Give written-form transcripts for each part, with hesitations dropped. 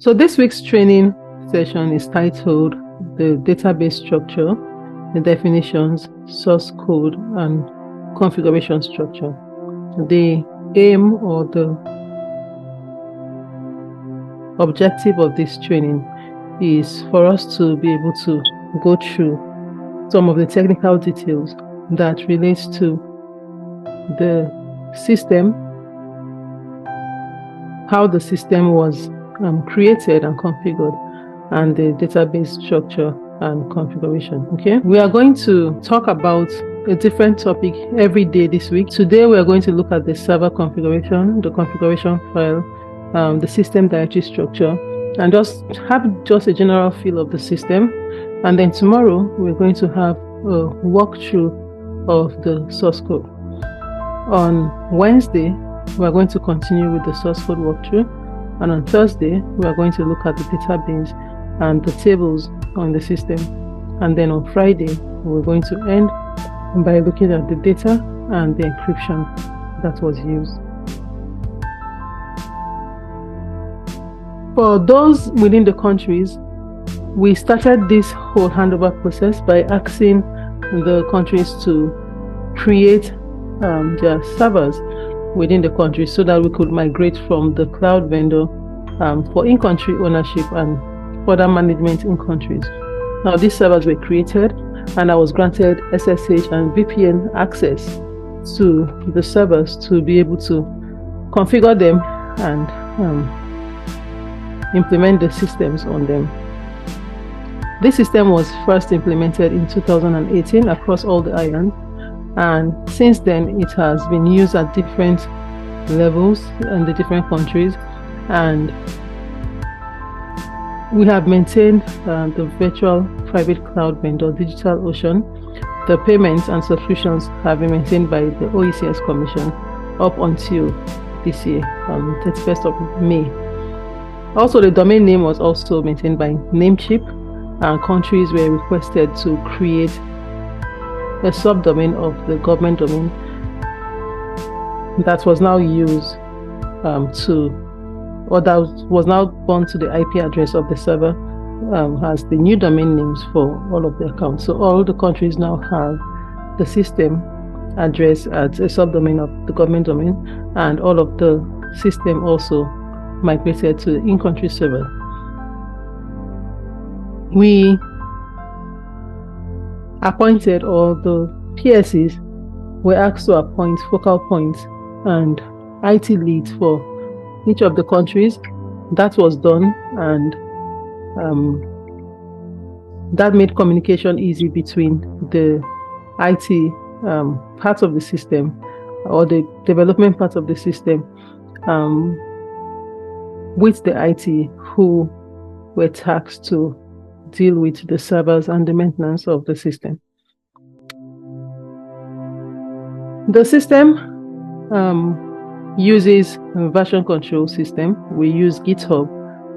So this week's training session is titled The Database Structure, the Definitions, Source Code, and Configuration Structure. The aim or the objective of this training is for us to be able to go through some of the technical details that relates to the system, how the system was created and configured, and the database structure and configuration. Okay, we are going to talk about a different topic every day this week. Today we are going to look at the server configuration, the configuration file, the system directory structure, and just have a general feel of the system. And then tomorrow we're going to have a walkthrough of the source code. On Wednesday we are going to continue with the source code walkthrough, and on Thursday we are going to look at the database and the tables on the system, and then on Friday we're going to end by looking at the data and the encryption that was used. For those within the countries, we started this whole handover process by asking the countries to create their servers within the country so that we could migrate from the cloud vendor for in-country ownership and further management in countries. Now these servers were created, and I was granted SSH and VPN access to the servers to be able to configure them and implement the systems on them. This system was first implemented in 2018 across all the islands, and since then it has been used at different levels in the different countries, and we have maintained the virtual private cloud vendor DigitalOcean. The payments and subscriptions have been maintained by the OECS Commission up until this year, 31st of May. Also, the domain name was also maintained by Namecheap, and countries were requested to create a subdomain of the government domain that was now used that was now bound to the IP address of the server as the new domain names for all of the accounts. So all the countries now have the system address as a subdomain of the government domain, and all of the system also migrated to the in-country server. We appointed, or the PSEs were asked to appoint focal points and IT leads for each of the countries. That was done, and that made communication easy between the IT part of the system, or the development part of the system, with the IT who were tasked to deal with the servers and the maintenance of the system. The system uses a version control system. We use GitHub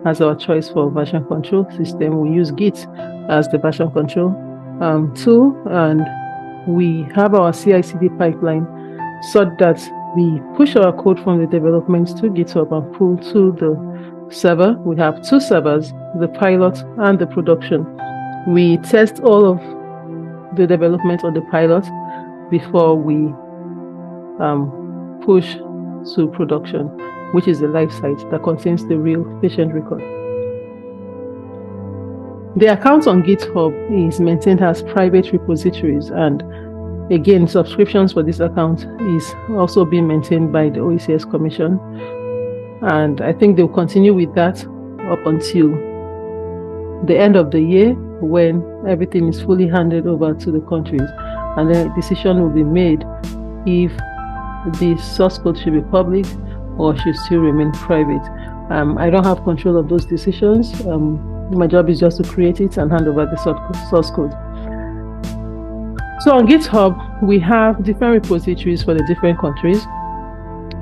as our choice for version control system. We use Git as the version control tool, and we have our CI/CD pipeline so that we push our code from the development to GitHub and pull to the server. We have two servers, the pilot and the production. We test all of the development on the pilot before we push to production, which is the live site that contains the real patient record. The account on GitHub is maintained as private repositories, and again, subscriptions for this account is also being maintained by the OECS Commission, and I think they'll continue with that up until the end of the year, when everything is fully handed over to the countries, and then a decision will be made if the source code should be public or should still remain private. I don't have control of those decisions. My job is just to create it and hand over the source code. So on GitHub, we have different repositories for the different countries.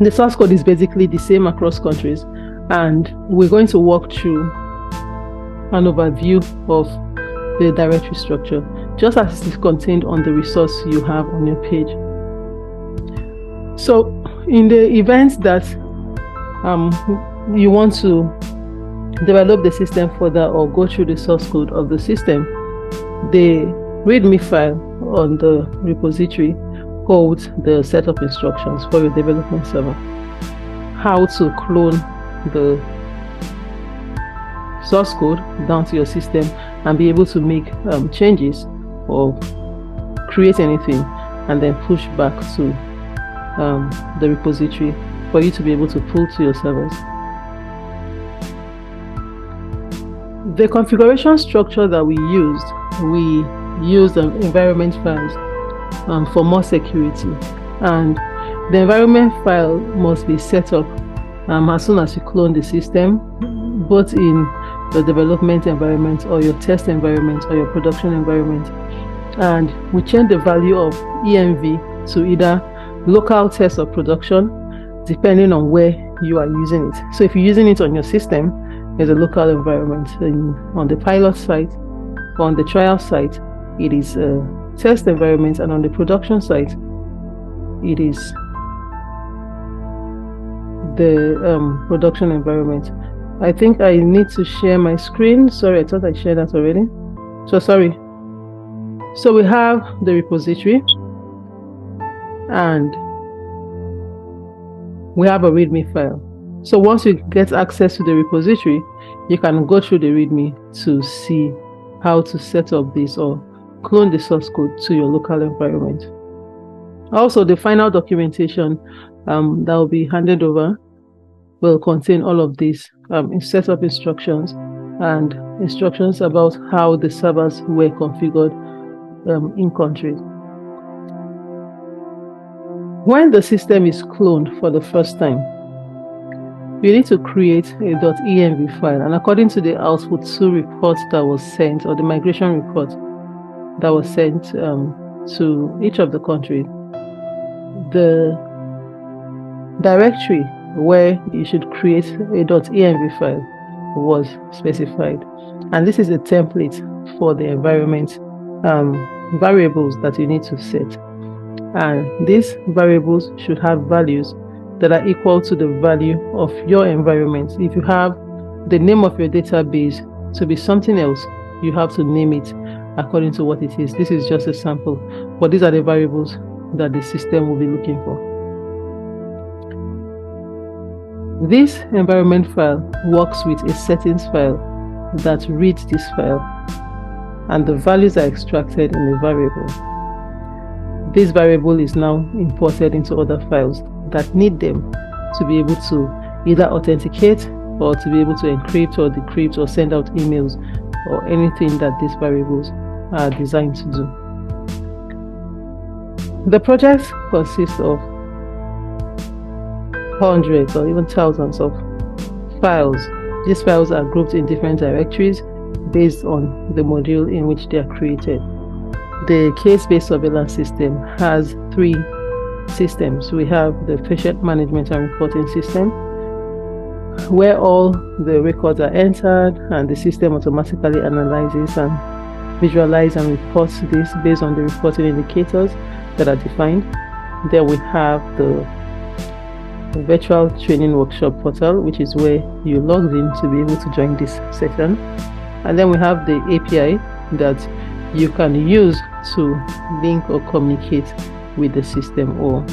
The source code is basically the same across countries, and we're going to walk through an overview of the directory structure, just as it is contained on the resource you have on your page. So in the event that you want to develop the system further or go through the source code of the system, the README file on the repository holds the set of instructions for your development server. How to clone the source code down to your system and be able to make changes or create anything and then push back to the repository for you to be able to pull to your servers. The configuration structure that we used environment files for more security, and the environment file must be set up as soon as you clone the system, both in the development environment or your test environment or your production environment. And we change the value of env to either local test or production, depending on where you are using it. So if you're using it on your system, there's a local environment. On the pilot site or on the trial site, it is a test environment, and on the production site, it is the production environment. I think I need to share my screen. Sorry, I thought I shared that already. So sorry. So we have the repository, and we have a README file. So once you get access to the repository, you can go through the README to see how to set up this or clone the source code to your local environment. Also, the final documentation that will be handed over will contain all of these setup instructions and instructions about how the servers were configured in country. When the system is cloned for the first time, you need to create a .env file, and according to the output 2 report that was sent, or the migration report that was sent to each of the countries, the directory where you should create a .env file was specified, and this is a template for the environment variables that you need to set, and these variables should have values that are equal to the value of your environment. If you have the name of your database to be something else, you have to name it according to what it is. This is just a sample, but these are the variables that the system will be looking for. This environment file works with a settings file that reads this file, and the values are extracted in the variable. This variable is now imported into other files that need them to be able to either authenticate or to be able to encrypt or decrypt or send out emails or anything that these variables are designed to do. The project consists of hundreds or even thousands of files. These files are grouped in different directories based on the module in which they are created. The case-based surveillance system has 3 systems. We have the patient management and reporting system, where all the records are entered and the system automatically analyzes and visualizes and reports this based on the reporting indicators that are defined. Then we have the virtual training workshop portal, which is where you log in to be able to join this session. And then we have the API that you can use to link or communicate with the system or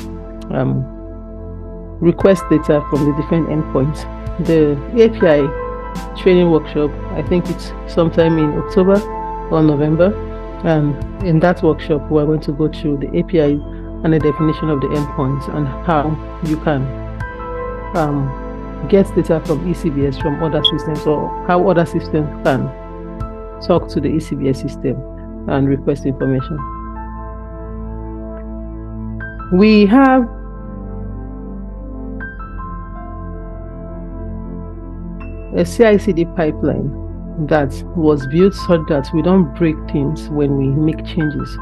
request data from the different endpoints. The API training workshop, I think it's sometime in October or November, and in that workshop we're going to go through the API and the definition of the endpoints and how you can get data from eCBS from other systems, or how other systems can talk to the eCBS system and request information. We have a CI/CD pipeline that was built so that we don't break things when we make changes.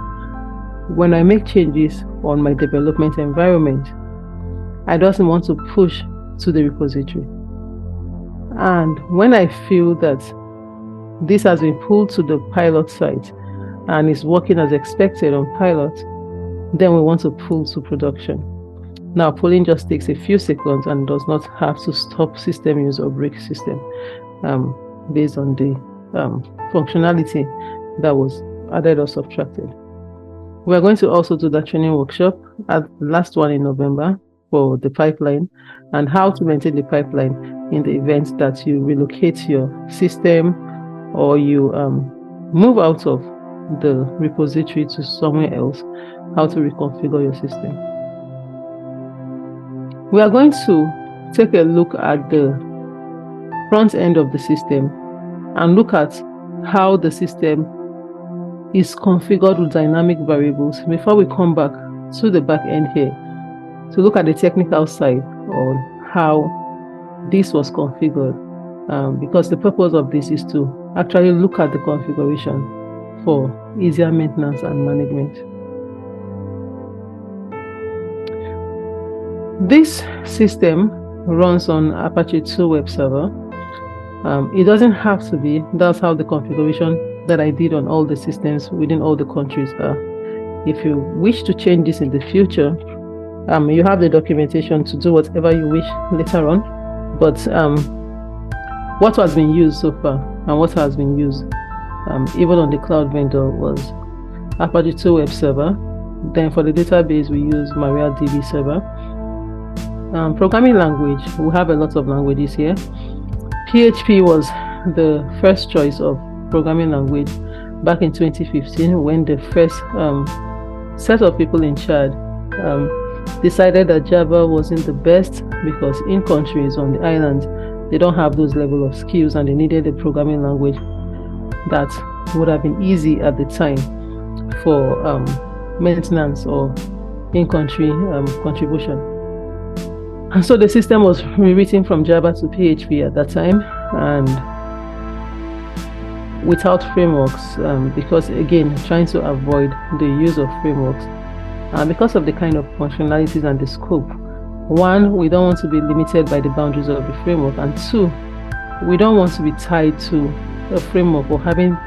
When I make changes on my development environment, I just want to push to the repository. And when I feel that this has been pulled to the pilot site and is working as expected on pilot, then we want to pull to production. Now, pulling just takes a few seconds and does not have to stop system use or break system. based on the functionality that was added or subtracted. We are going to also do that training workshop at the last one in November for the pipeline and how to maintain the pipeline in the event that you relocate your system or you move out of the repository to somewhere else, how to reconfigure your system. We are going to take a look at the front end of the system and look at how the system is configured with dynamic variables before we come back to the back end here to look at the technical side on how this was configured, because the purpose of this is to actually look at the configuration for easier maintenance and management. This system runs on Apache 2 web server. It doesn't have to be. That's how the configuration that I did on all the systems within all the countries are. If you wish to change this in the future, you have the documentation to do whatever you wish later on. But what has been used so far and what has been used even on the cloud vendor was Apache 2 web server. Then for the database, we use MariaDB server. Programming language, we have a lot of languages here. PHP was the first choice of programming language back in 2015 when the first set of people in charge decided that Java wasn't the best because in countries on the island they don't have those level of skills and they needed a programming language that would have been easy at the time for maintenance or in-country contribution. And so the system was rewritten from Java to PHP at that time and without frameworks, because again, trying to avoid the use of frameworks. Because of the kind of functionalities and the scope, one, we don't want to be limited by the boundaries of the framework, and two, we don't want to be tied to a framework or having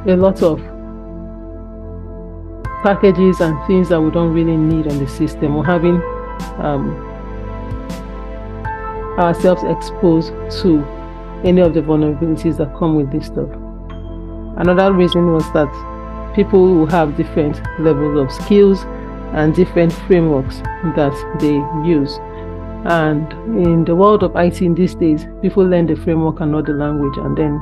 a lot of packages and things that we don't really need on the system, or having ourselves exposed to any of the vulnerabilities that come with this stuff. Another reason was that people who have different levels of skills and different frameworks that they use. And in the world of IT in these days, people learn the framework and not the language, and then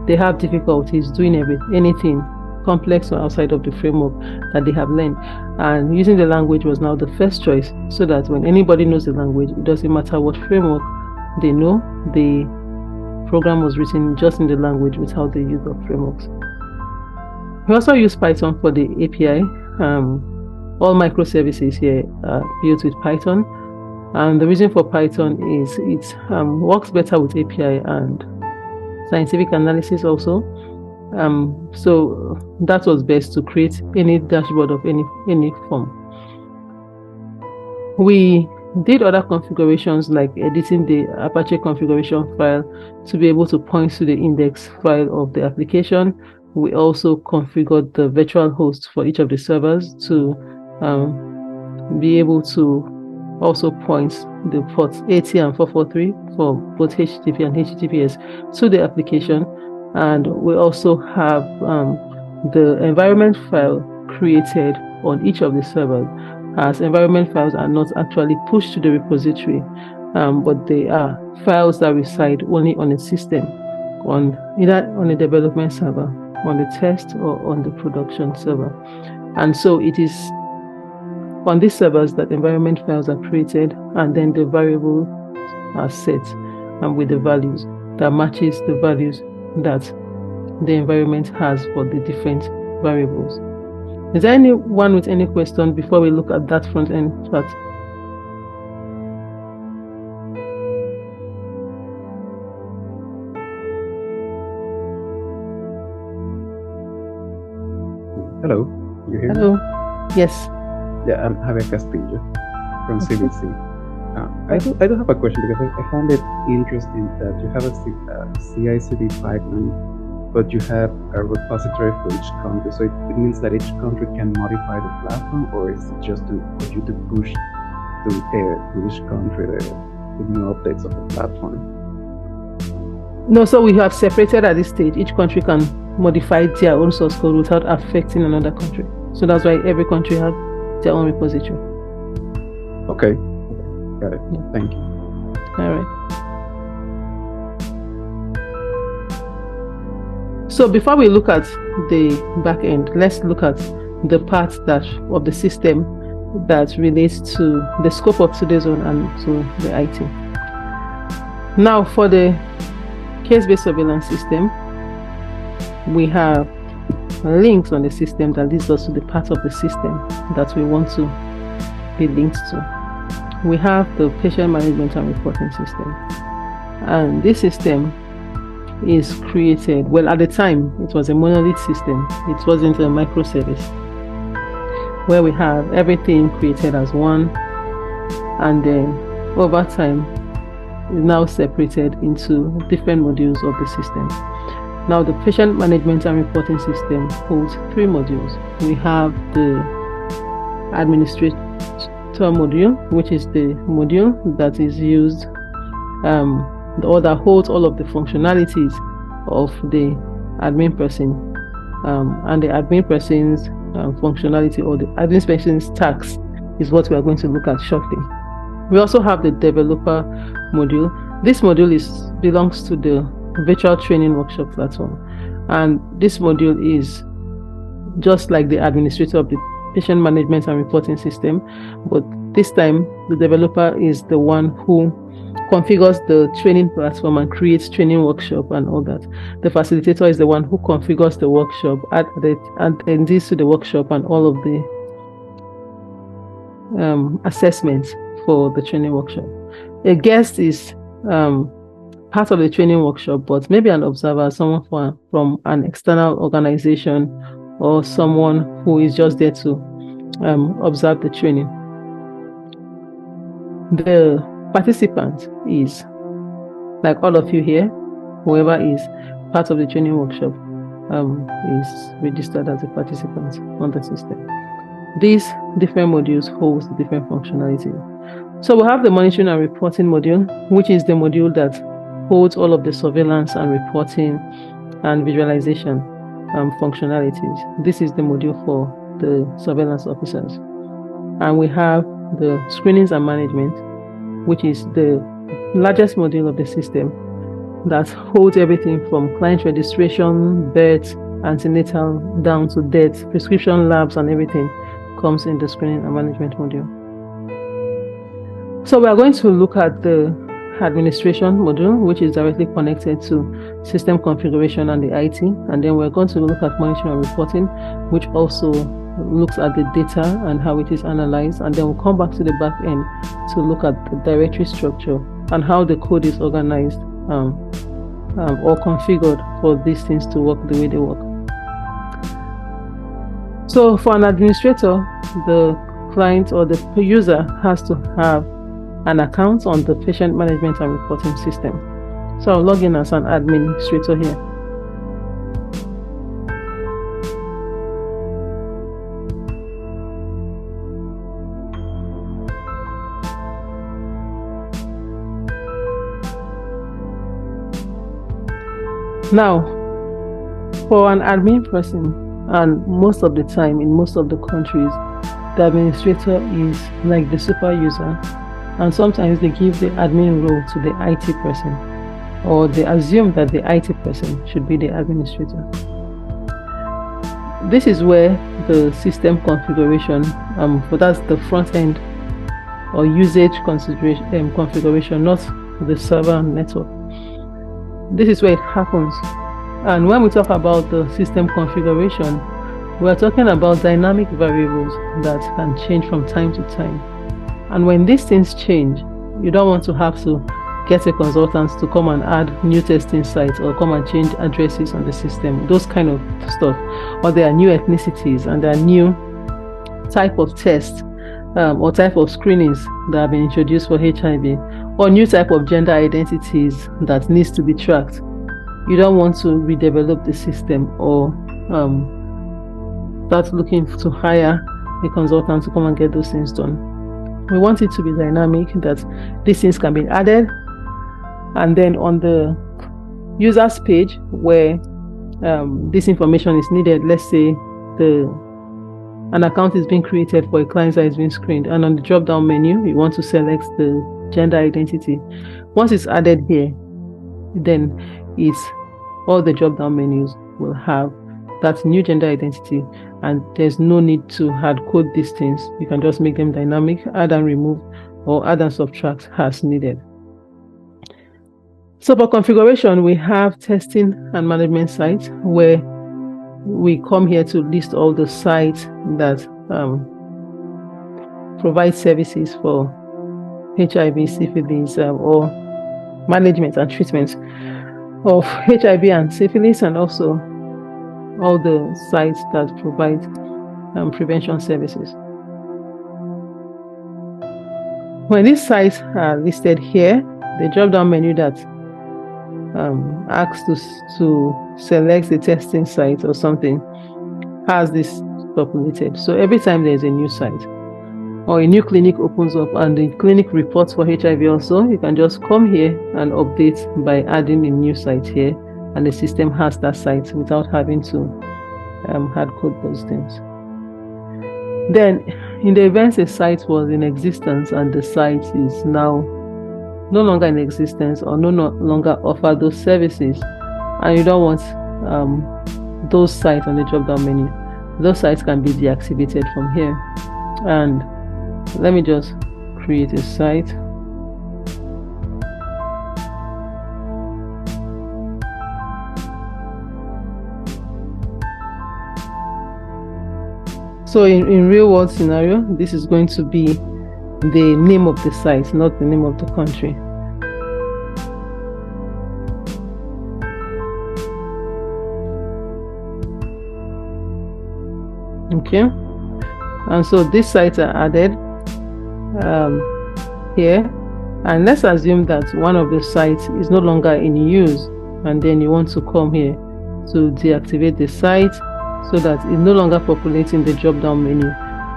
they have difficulties doing anything complex or outside of the framework that they have learned. And using the language was now the first choice, so that when anybody knows the language, it doesn't matter what framework they know, the program was written just in the language without the use of frameworks. We also use Python for the API. All microservices here are built with Python, and the reason for Python is it works better with API and scientific analysis also. So that was best to create any dashboard of any form. We did other configurations like editing the Apache configuration file to be able to point to the index file of the application. We also configured the virtual host for each of the servers to be able to also point the ports 80 and 443 for both HTTP and HTTPS to the application. And we also have the environment file created on each of the servers, as environment files are not actually pushed to the repository, but they are files that reside only on a system, on either on a development server, on the test, or on the production server. And so it is on these servers that environment files are created, and then the variables are set and with the values that matches the values that the environment has for the different variables. Is there anyone with any question before we look at that front end part? Hello, you hear Hello. me? Yes. Yeah, I'm Javier Castillo from CBC. I do have a question, because I found it interesting that you have a CI/CD pipeline, but you have a repository for each country. So it means that each country can modify the platform, or is it just for you to push to each country the new updates of the platform? No, so we have separated at this stage. Each country can modify their own source code without affecting another country. So that's why every country has their own repository. Okay, got it. Yeah. Thank you. All right. So before we look at the back end, let's look at the part of the system that relates to the scope of today's zone and to the IT. Now, for the case-based surveillance system, we have links on the system that leads us to the part of the system that we want to be linked to. We have the patient management and reporting system, and this system is created, well, at the time it was a monolith system. It wasn't a microservice where we have everything created as one, and then over time is now separated into different modules of the system. Now, the patient management and reporting system holds 3 modules. We have the administrator module, which is the module that is used or that holds all of the functionalities of the admin person, and the admin person's functionality, or the admin person's tasks, is what we are going to look at shortly. We also have the developer module. This module belongs to the virtual training workshop platform, and this module is just like the administrator of the patient management and reporting system, but this time the developer is the one who configures the training platform and creates training workshop and all that. The facilitator is the one who configures the workshop, attendees to the workshop, and all of the assessments for the training workshop. A guest is part of the training workshop, but maybe an observer, someone from an external organization, or someone who is just there to observe the training. The participant is, like all of you here, whoever is part of the training workshop is registered as a participant on the system. These different modules hold different functionalities. So we have the monitoring and reporting module, which is the module that holds all of the surveillance and reporting and visualization functionalities. This is the module for the surveillance officers. And we have the screenings and management, which is the largest module of the system that holds everything from client registration, birth, antenatal, down to death, prescription labs, and everything comes in the screening and management module. So we are going to look at the administration module, which is directly connected to system configuration and the IT, and then we're going to look at monitoring and reporting, which also looks at the data and how it is analyzed, and then we'll come back to the back end to look at the directory structure and how the code is organized or configured for these things to work the way they work. So for an administrator, the client or the user has to have an account on the patient management and reporting system. So I'll log in as an administrator here. Now, for an admin person, and most of the time in most of the countries, the administrator is like the super user, and sometimes they give the admin role to the IT person, or they assume that the IT person should be the administrator. This is where the system configuration, that's the front end or usage configuration, not the server network. This is where it happens. And when we talk about the system configuration, we are talking about dynamic variables that can change from time to time. And when these things change, you don't want to have to get a consultant to come and add new testing sites or come and change addresses on the system, those kind of stuff. Or there are new ethnicities and there are new type of tests or type of screenings that have been introduced for HIV, or new type of gender identities that needs to be tracked. You don't want to redevelop the system or start looking to hire a consultant to come and get those things done. We want it to be dynamic, that these things can be added. And then on the users page where this information is needed, let's say an account is being created for a client that is being screened, and on the drop down menu you want to select the gender identity. Once it's added here, then all the drop down menus will have that new gender identity, and there's no need to hard code these things. You can just make them dynamic, add and remove, or add and subtract as needed. So for configuration, we have testing and management sites, where we come here to list all the sites that provide services for HIV, syphilis, or management and treatment of HIV and syphilis, and also all the sites that provide prevention services. When these sites are listed here, the drop-down menu that asks to select the testing site or something has this populated. So every time there's a new site or a new clinic opens up and the clinic reports for HIV also, you can just come here and update by adding a new site here, and the system has that site without having to hard code those things. Then in the event a site was in existence and the site is now no longer in existence or no longer offer those services, and you don't want those sites on the drop down menu, those sites can be deactivated from here. And let me just create a site. So in real world scenario, this is going to be the name of the site, not the name of the country. Okay, and so these sites are added here, and let's assume that one of the sites is no longer in use, and then you want to come here to deactivate the site so that it no longer populates in the drop down menu,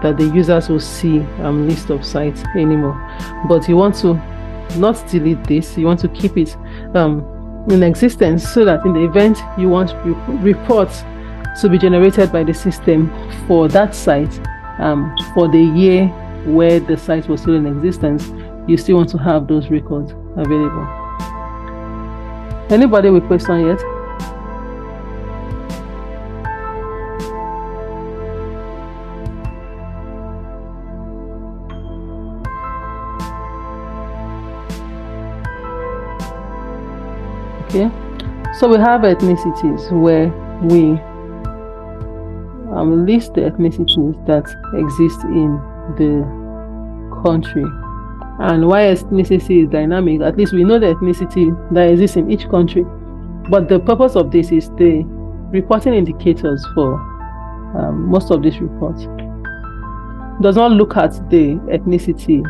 that the users will see list of sites anymore. But you want to not delete this, you want to keep it in existence, so that in the event you want reports to be generated by the system for that site for the year where the site was still in existence, you still want to have those records available. Anybody with question yet? Okay, so we have ethnicities where we list the ethnicities that exist in the country. And why ethnicity is dynamic, at least we know the ethnicity that exists in each country, but the purpose of this is the reporting indicators for most of these reports does not look at the ethnicity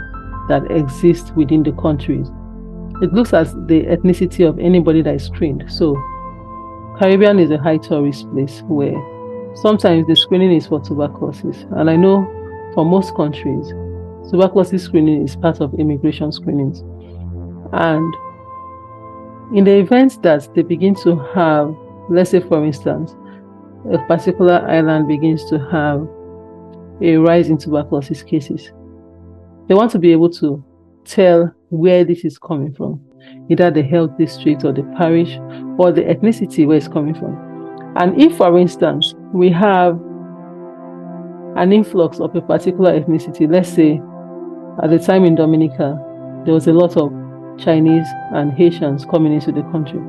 that exists within the countries. It looks at the ethnicity of anybody that is screened. So Caribbean is a high tourist place where sometimes the screening is for tuberculosis, and I know for most countries tuberculosis screening is part of immigration screenings. And in the event that they begin to have, let's say for instance, a particular island begins to have a rise in tuberculosis cases, they want to be able to tell where this is coming from, either the health district or the parish or the ethnicity where it's coming from. And if, for instance, we have an influx of a particular ethnicity, let's say at the time in Dominica, there was a lot of Chinese and Haitians coming into the country,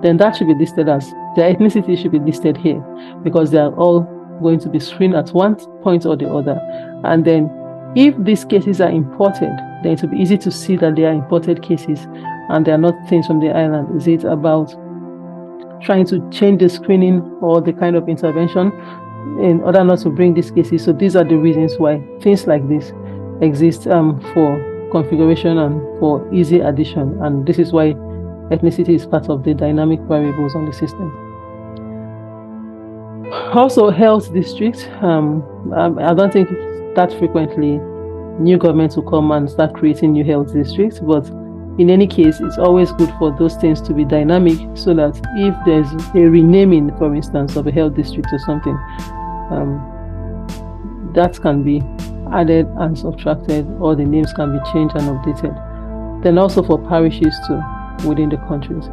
then that should be listed as, their ethnicity should be listed here, because they are all going to be screened at one point or the other. And then if these cases are imported, then it will be easy to see that they are imported cases and they are not things from the island. Is it about trying to change the screening or the kind of intervention in order not to bring these cases? So these are the reasons why things like this exist for configuration and for easy addition. And this is why ethnicity is part of the dynamic variables on the system. Also, health district. I don't think it's that frequently new government will come and start creating new health districts. But in any case, it's always good for those things to be dynamic, so that if there's a renaming, for instance, of a health district or something, that can be added and subtracted, or the names can be changed and updated. Then also for parishes too, within the countries.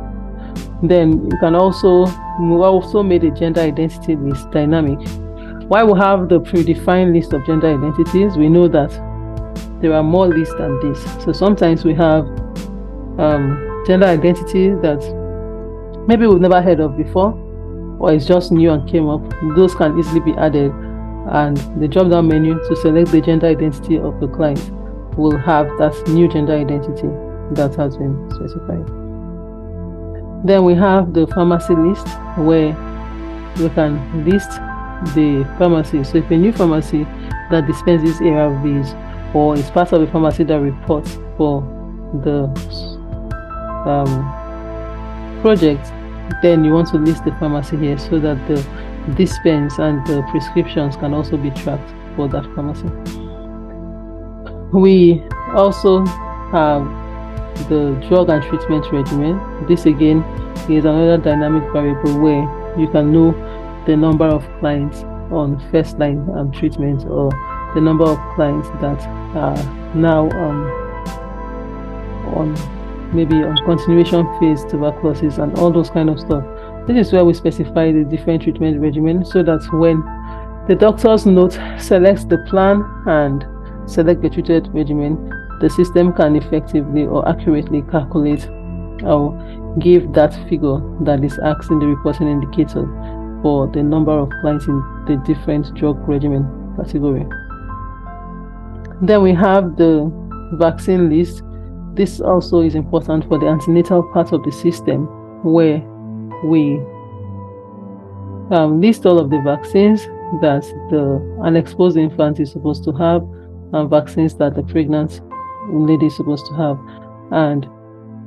Then you can also made a gender identity list dynamic. While we have the predefined list of gender identities, we know that there are more lists than this. So sometimes we have gender identity that maybe we've never heard of before, or it's just new and came up. Those can easily be added, and the drop-down menu to select the gender identity of the client will have that new gender identity that has been specified. Then we have the pharmacy list, where we can list the pharmacy. So if a new pharmacy that dispenses ARVs, or is part of a pharmacy that reports for the project, then you want to list the pharmacy here, so that the dispense and the prescriptions can also be tracked for that pharmacy. We also have the drug and treatment regimen. This again is another dynamic variable where you can know the number of clients on first line treatment, or the number of clients that are now on continuation phase tuberculosis and all those kind of stuff. This is where we specify the different treatment regimen, so that when the doctor's note selects the plan and select the treated regimen, the system can effectively or accurately calculate or give that figure that is asked in the reporting indicator for the number of clients in the different drug regimen category. Then we have the vaccine list. This also is important for the antenatal part of the system, where we list all of the vaccines that the unexposed infant is supposed to have, and vaccines that the pregnant lady is supposed to have. And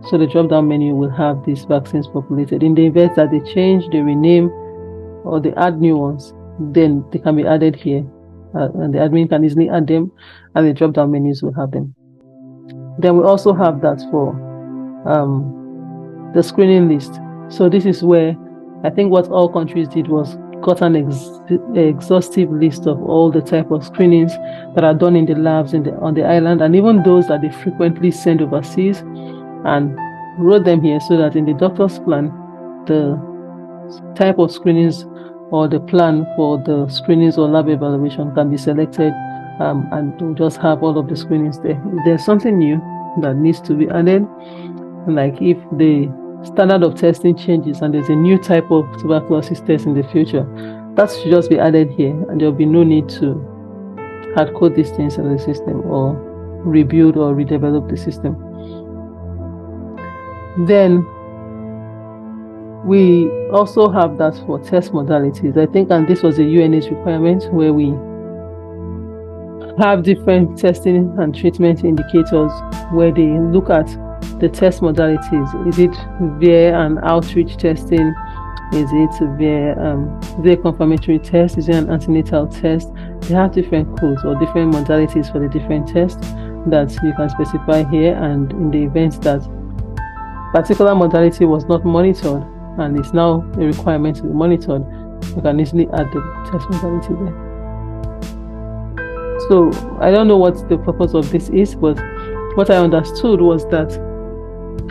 so the drop-down menu will have these vaccines populated. In the event that they change, they rename, or they add new ones, then they can be added here, and the admin can easily add them, and the drop-down menus will have them. Then we also have that for the screening list. So this is where I think what all countries did was got an exhaustive list of all the type of screenings that are done in the labs on the island, and even those that they frequently send overseas, and wrote them here, so that in the doctor's plan, the type of screenings or the plan for the screenings or lab evaluation can be selected, and to just have all of the screenings there. If there's something new that needs to be added, like if the standard of testing changes and there's a new type of tuberculosis test in the future, that should just be added here, and there'll be no need to hard code these things in the system or rebuild or redevelop the system. Then we also have that for test modalities, I think, and this was a UNH requirement, where we have different testing and treatment indicators where they look at the test modalities. Is it via an outreach testing? Is it via confirmatory test? Is it an antenatal test? They have different codes or different modalities for the different tests that you can specify here, and in the event that particular modality was not monitored and is now a requirement to be monitored, you can easily add the test modality there. So I don't know what the purpose of this is, but what I understood was that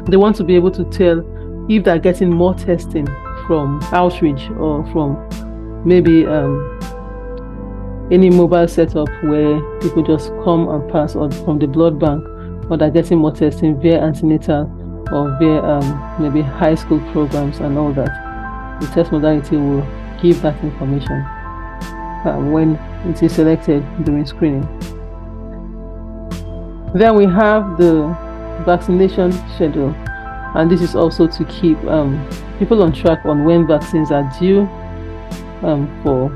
they want to be able to tell if they're getting more testing from outreach, or from maybe any mobile setup where people just come and pass, or from the blood bank, or they're getting more testing via antenatal or via maybe high school programs and all that. The test modality will give that information when it is selected during screening. Then we have the vaccination schedule, and this is also to keep people on track on when vaccines are due for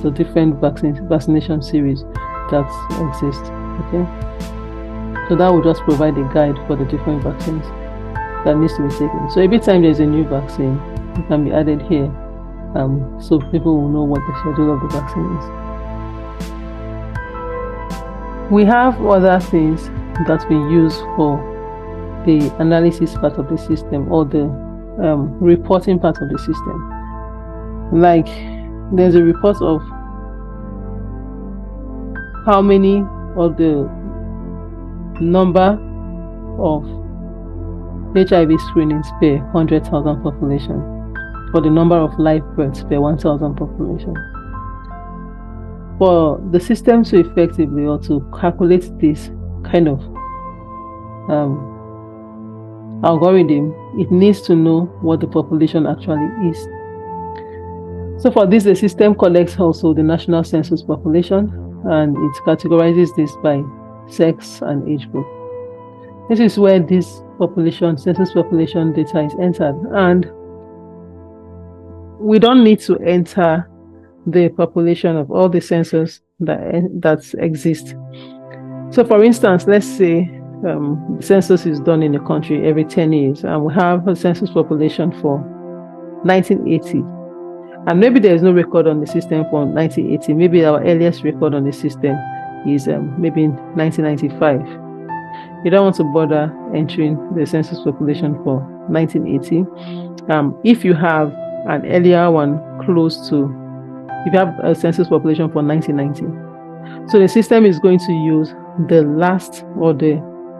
the different vaccination series that exist. Okay, so that will just provide a guide for the different vaccines that needs to be taken. So every time there's a new vaccine, it can be added here, so people will know what the schedule of the vaccine is. We have other things that we use for the analysis part of the system, or the reporting part of the system. Like, there's a report of how many, or the number of HIV screenings per 100,000 population, or the number of live births per 1,000 population. For the system to effectively, or to calculate this kind of algorithm, it needs to know what the population actually is. So for this, the system collects also the national census population, and it categorizes this by sex and age group. This is where this census population data is entered, and we don't need to enter the population of all the census that exist. So for instance, let's say the census is done in a country every 10 years, and we have a census population for 1980. And maybe there is no record on the system for 1980. Maybe our earliest record on the system is maybe in 1995. You don't want to bother entering the census population for 1980. If you have an earlier one if you have a census population for 1990, so the system is going to use the last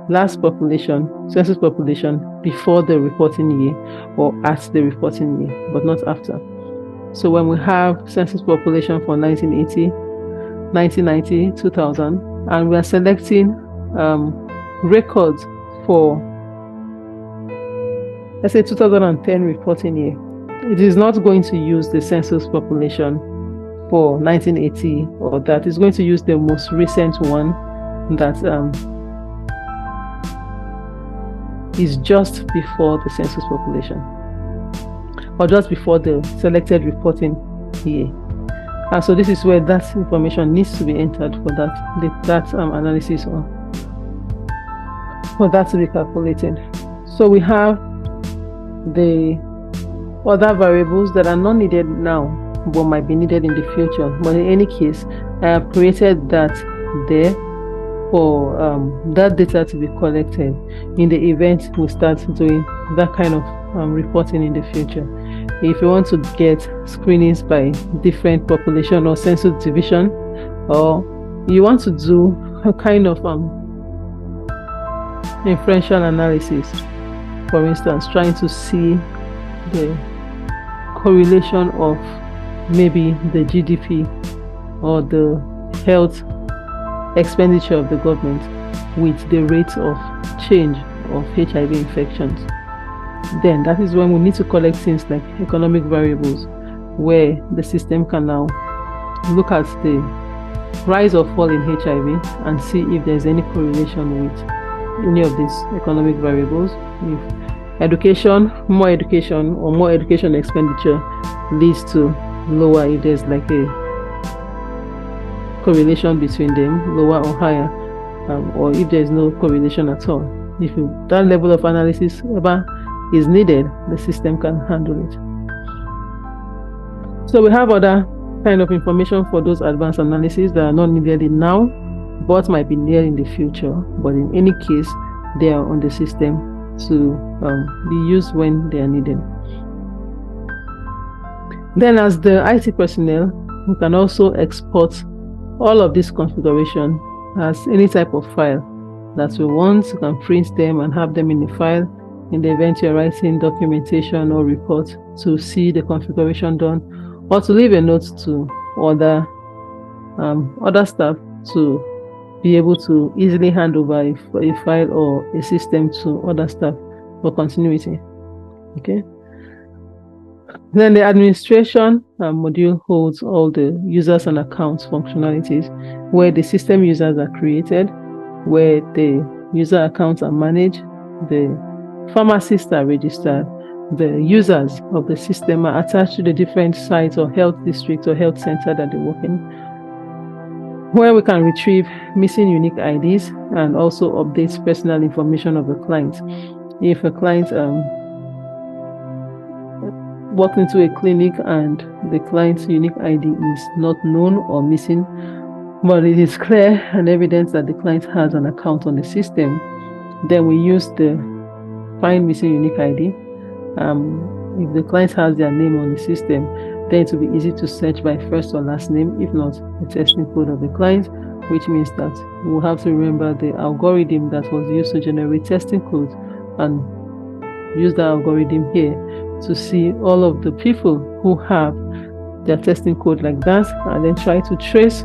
census population before the reporting year, or at the reporting year, but not after. So when we have census population for 1980, 1990, 2000, and we are selecting records for, let's say, 2010 reporting year, it is not going to use the census population for 1980, or that is going to use the most recent one that is just before the census population, or just before the selected reporting year. And so this is where that information needs to be entered for that analysis, or for that to be calculated. So we have the other variables that are not needed now, but might be needed in the future. But in any case, I have created that there for that data to be collected in the event we start doing that kind of reporting in the future. If you want to get screenings by different population or census division, or you want to do a kind of inferential analysis, for instance, trying to see the correlation of maybe the GDP or the health expenditure of the government with the rate of change of HIV infections, then that is when we need to collect things like economic variables, where the system can now look at the rise or fall in HIV and see if there's any correlation with any of these economic variables. If more education expenditure leads to lower, if there's like a correlation between them, lower or higher, or if there's no correlation at all. If that level of analysis ever is needed, the system can handle it. So we have other kind of information for those advanced analyses that are not needed now, but might be needed in the future. But in any case, they are on the system to be used when they are needed. Then, as the IT personnel, we can also export all of this configuration as any type of file that we want. You can print them and have them in the file in the event you're writing documentation or report to see the configuration done, or to leave a note to other staff to be able to easily hand over a file or a system to other staff for continuity. Okay. Then the administration module holds all the users and accounts functionalities, where the system users are created, where the user accounts are managed, the pharmacists are registered, the users of the system are attached to the different sites or health districts or health center that they work in, where we can retrieve missing unique IDs and also update personal information of the client. If a client walked into a clinic and the client's unique ID is not known or missing, but it is clear and evident that the client has an account on the system, then we use the find missing unique ID. If the client has their name on the system, then it will be easy to search by first or last name, if not the testing code of the client, which means that we'll have to remember the algorithm that was used to generate testing codes and use that algorithm here to see all of the people who have their testing code like that, and then try to trace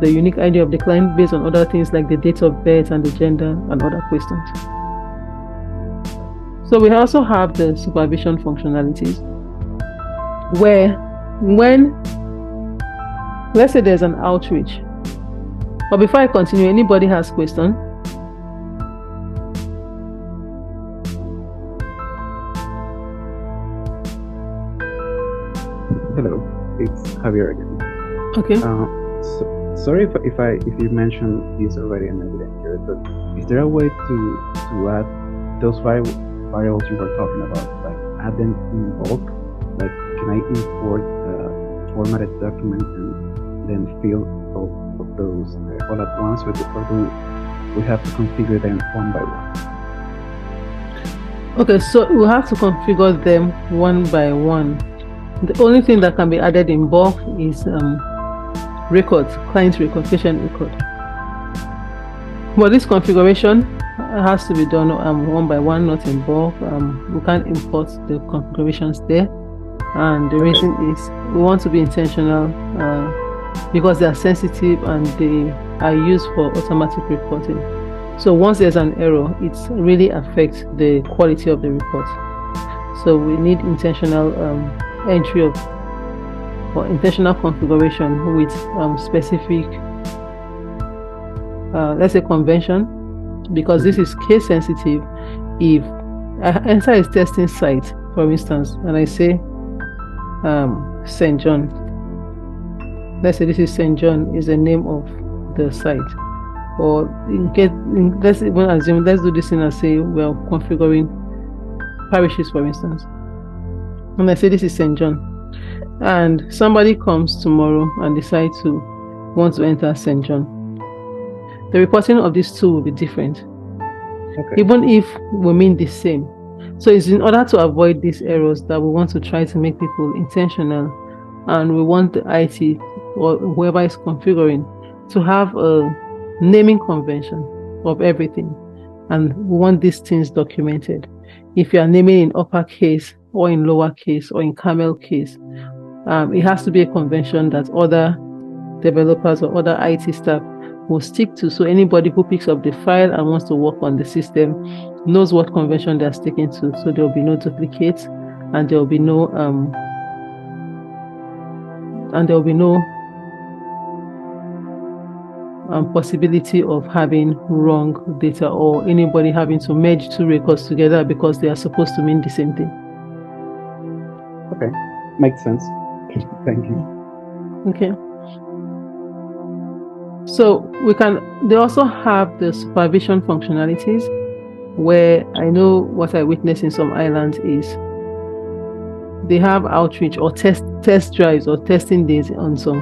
the unique ID of the client based on other things like the date of birth and the gender and other questions. So we also have the supervision functionalities, where when, let's say there's an outreach, but before I continue, anybody has question? Hello, it's Javier again. Okay. Sorry if you mentioned this already and I didn't hear it, but is there a way to add those variables you were talking about, like add them in bulk? Like, can I import a formatted document and then fill all of those all at once, or do we have to configure them one by one? Okay, so we'll have to configure them one by one. The only thing that can be added in bulk is records, client record, patient record. But this configuration has to be done one by one, not in bulk. We can't import the configurations there, and the reason is we want to be intentional because they are sensitive and they are used for automatic reporting. So once there's an error, it really affects the quality of the report. So we need intentional entry of or intentional configuration with specific, let's say, convention, because this is case sensitive. If I enter a testing site, for instance, and I say St. John, let's say this is St. John is the name of the site, or let's even assume, let's do this in and say we're configuring parishes, for instance, and I say this is St. John, and somebody comes tomorrow and decides to want to enter St. John, the reporting of these two will be different, even if we mean the same. So it's in order to avoid these errors that we want to try to make people intentional, and we want the IT or whoever is configuring to have a naming convention of everything, and we want these things documented. If you are naming in uppercase or in lowercase or in camel case, it has to be a convention that other developers or other IT staff will stick to. So anybody who picks up the file and wants to work on the system knows what convention they're sticking to. So there will be no duplicates, and there will be no possibility of having wrong data or anybody having to merge two records together because they are supposed to mean the same thing. Okay, makes sense. Thank you. Okay. So they also have the supervision functionalities, where I know what I witnessed in some islands is they have outreach or test drives or testing days in some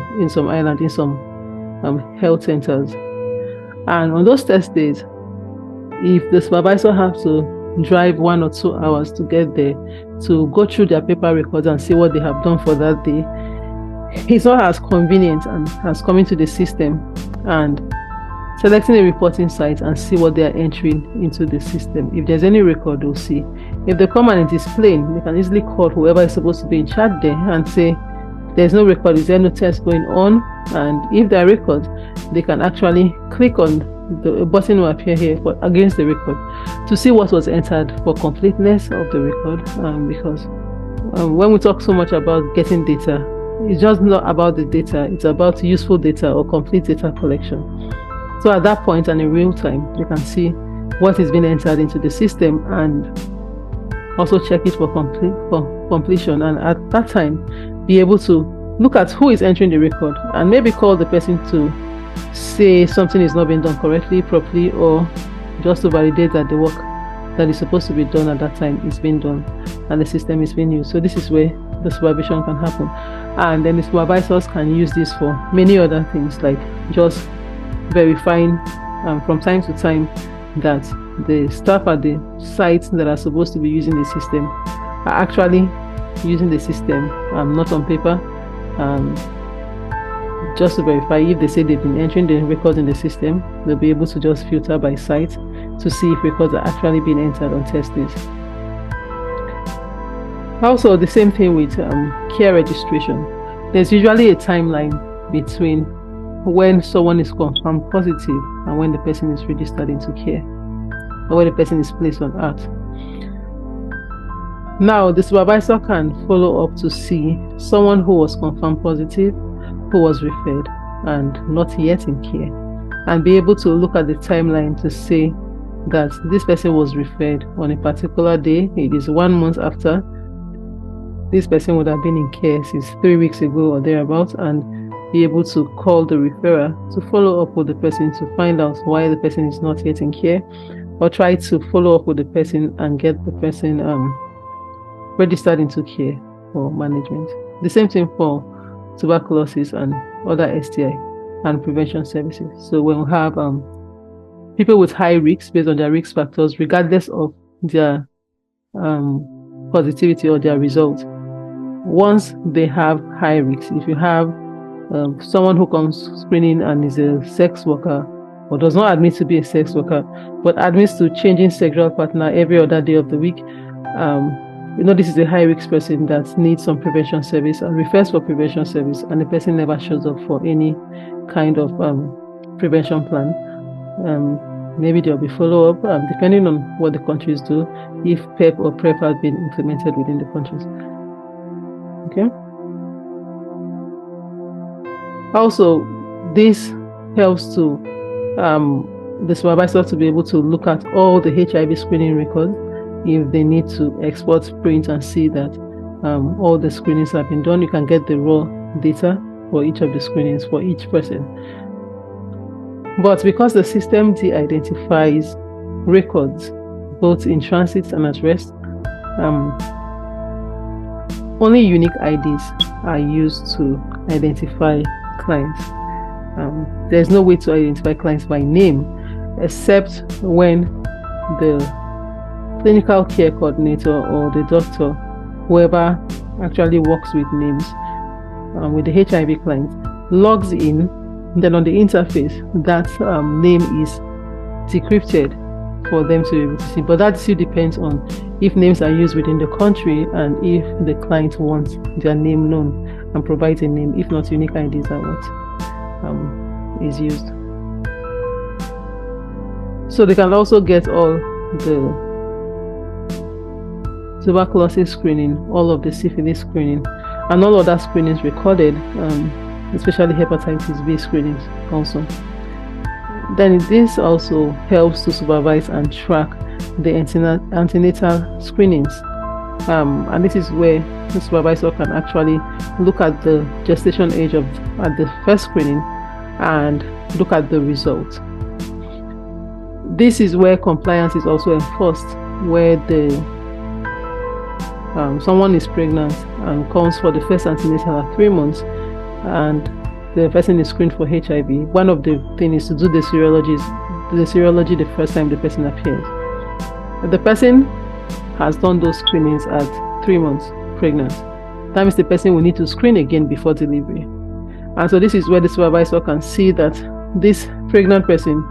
islands, in some health centers. And on those test days, if the supervisor has to drive 1 or 2 hours to get there to go through their paper records and see what they have done for that day, it's not as convenient and as coming to the system and selecting a reporting site and see what they are entering into the system. If there's any record, they'll see. If they come and it is plain, they can easily call whoever is supposed to be in charge there and say, there's no record, is there no test going on? And if there are records, they can actually click on the button will appear here against the record to see what was entered for completeness of the record, because when we talk so much about getting data, it's just not about the data, it's about useful data or complete data collection. So at that point and in real time, you can see what is being entered into the system and also check it for completion, and at that time be able to look at who is entering the record and maybe call the person to say something is not being done correctly, properly, or just to validate that the work that is supposed to be done at that time is being done and the system is being used. So this is where the supervision can happen, and then the supervisors can use this for many other things like just verifying from time to time that the staff at the sites that are supposed to be using the system are actually using the system, not on paper, just to verify. If they say they've been entering the records in the system, they'll be able to just filter by site to see if records are actually being entered on test days. Also, the same thing with care registration. There's usually a timeline between when someone is confirmed positive and when the person is registered into care, or when the person is placed on earth. Now, the supervisor can follow up to see someone who was confirmed positive, who was referred, and not yet in care, and be able to look at the timeline to say that this person was referred on a particular day. It is 1 month after. This person would have been in care since 3 weeks ago or thereabouts, and be able to call the referrer to follow up with the person to find out why the person is not yet in care, or try to follow up with the person and get the person registered into care for management. The same thing for tuberculosis and other STI and prevention services. So when we have people with high risks based on their risk factors, regardless of their positivity or their results, once they have high risks, if you have someone who comes screening and is a sex worker, or does not admit to be a sex worker, but admits to changing sexual partner every other day of the week, this is a high risk person that needs some prevention service and refers for prevention service, and the person never shows up for any kind of prevention plan. Maybe there'll be follow-up, depending on what the countries do, if PEP or PrEP has been implemented within the countries. Okay. Also, this helps to the supervisor to be able to look at all the HIV screening records if they need to export, print, and see that all the screenings have been done. You can get the raw data for each of the screenings for each person. But because the system de-identifies records both in transit and at rest, only unique IDs are used to identify clients. There's no way to identify clients by name, except when the clinical care coordinator or the doctor, whoever actually works with names, with the HIV client, logs in. Then on the interface, that name is decrypted for them to be able to see. But that still depends on if names are used within the country and if the client wants their name known and provides a name. If not, unique IDs are what is used. So they can also get all the tuberculosis screening, all of the syphilis screening, and all other screenings recorded, especially hepatitis B screenings also. Then this also helps to supervise and track the antenatal screenings. And this is where the supervisor can actually look at the gestation age at the first screening and look at the result. This is where compliance is also enforced, where someone is pregnant and comes for the first antenatal at 3 months, and the person is screened for HIV. One of the things is to do the serology the first time the person appears. If the person has done those screenings at 3 months pregnant, that means the person will need to screen again before delivery. And so this is where the supervisor can see that this pregnant person,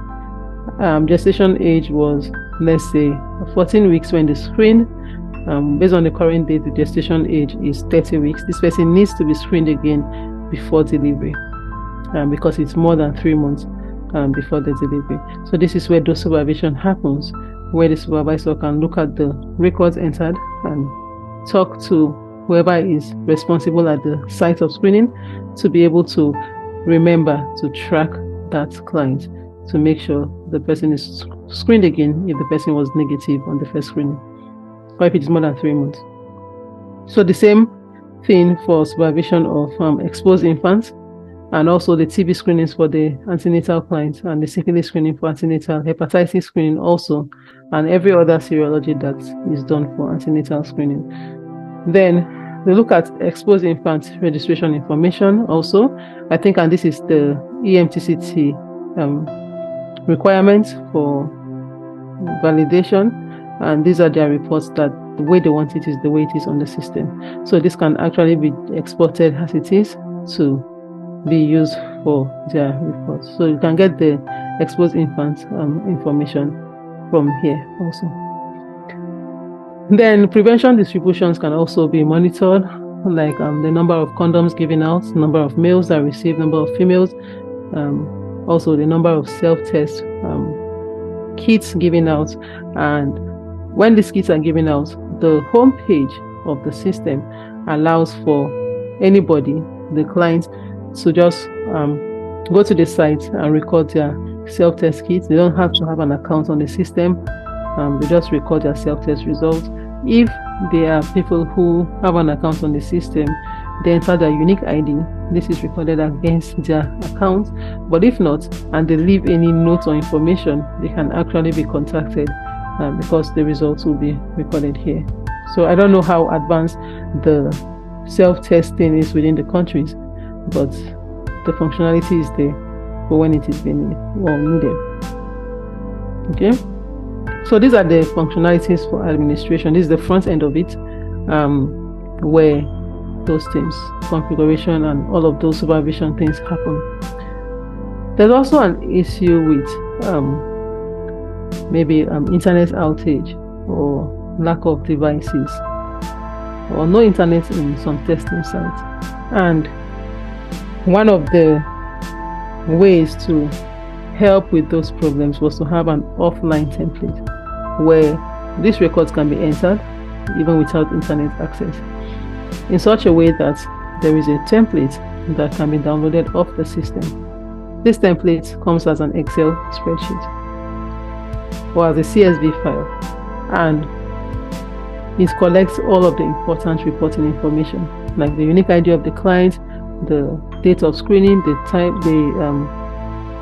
gestation age was, let's say, 14 weeks when they screened. Based on the current date, the gestation age is 30 weeks. This person needs to be screened again before delivery, because it's more than 3 months before the delivery. So this is where dose supervision happens, where the supervisor can look at the records entered and talk to whoever is responsible at the site of screening to be able to remember to track that client to make sure the person is screened again if the person was negative on the first screening, or if it is more than 3 months. So the same thing for supervision of exposed infants, and also the TB screenings for the antenatal clients, and the syphilis screening for antenatal, hepatitis screening also, and every other serology that is done for antenatal screening. Then we look at exposed infant registration information also, I think, and this is the EMTCT requirements for validation, and these are their reports that the way they want it is the way it is on the system. So this can actually be exported as it is to be used for their reports. So you can get the exposed infant information from here also. Then prevention distributions can also be monitored, like the number of condoms given out, number of males that receive, number of females, also the number of self-test kits given out. And when these kits are given out, the home page of the system allows for anybody, the client, to just go to the site and record their self-test kits. They don't have to have an account on the system. They just record their self-test results. If there are people who have an account on the system, they enter their unique ID. This is recorded against their account. But if not, and they leave any notes or information, they can actually be contacted because the results will be recorded here. So I don't know how advanced the self-testing is within the countries, but the functionality is there for when it is being needed. Okay, so these are the functionalities for administration. This is the front end of it, where those things, configuration and all of those supervision things happen. There's also an issue with maybe internet outage or lack of devices or no internet in some testing sites. And one of the ways to help with those problems was to have an offline template where these records can be entered even without internet access, in such a way that there is a template that can be downloaded off the system. This template comes as an Excel spreadsheet or as a CSV file, and it collects all of the important reporting information, like the unique ID of the client, the date of screening, the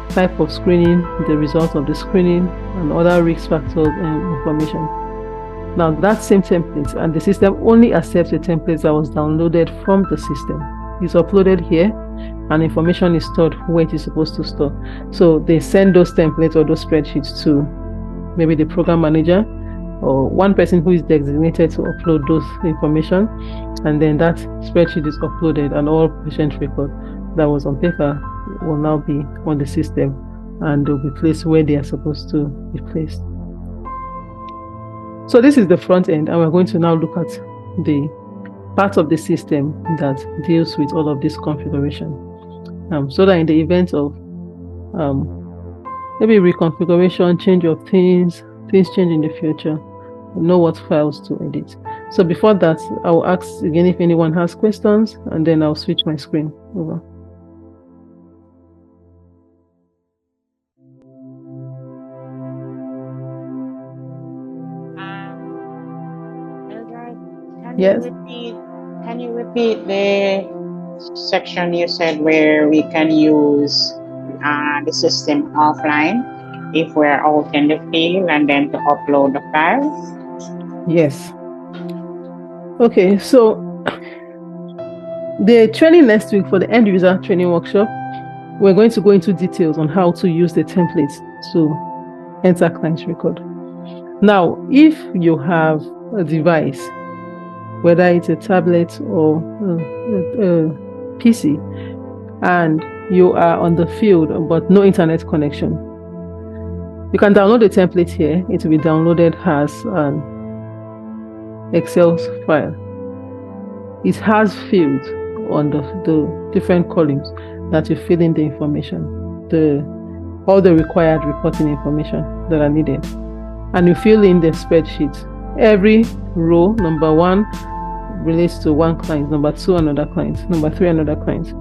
type of screening, the result of the screening, and other risk factors and information. Now that same template, and the system only accepts the templates that was downloaded from the system. It's uploaded here, and information is stored where it is supposed to store. So they send those templates or those spreadsheets to maybe the program manager or one person who is designated to upload those information, and then that spreadsheet is uploaded, and all patient record that was on paper will now be on the system, and they'll be placed where they are supposed to be placed. So this is the front end, and we're going to now look at the part of the system that deals with all of this configuration, so that in the event of maybe reconfiguration, change of things change in the future, know what files to edit. So before that, I'll ask again if anyone has questions, and then I'll switch my screen over. Yes. Can you repeat the section you said where we can use the system offline if we're out in the field, and then to upload the files? Yes. Okay, so the training next week for the end user training workshop, we're going to go into details on how to use the templates to enter client's record. Now, if you have a device, whether it's a tablet or a PC, and you are on the field but no internet connection, you can download the template here. It will be downloaded as an Excel file. It has fields on the different columns that you fill in the information, all the required reporting information that are needed, and you fill in the spreadsheet. Every row, number 1 relates to one client, number 2 another client, number 3 another client,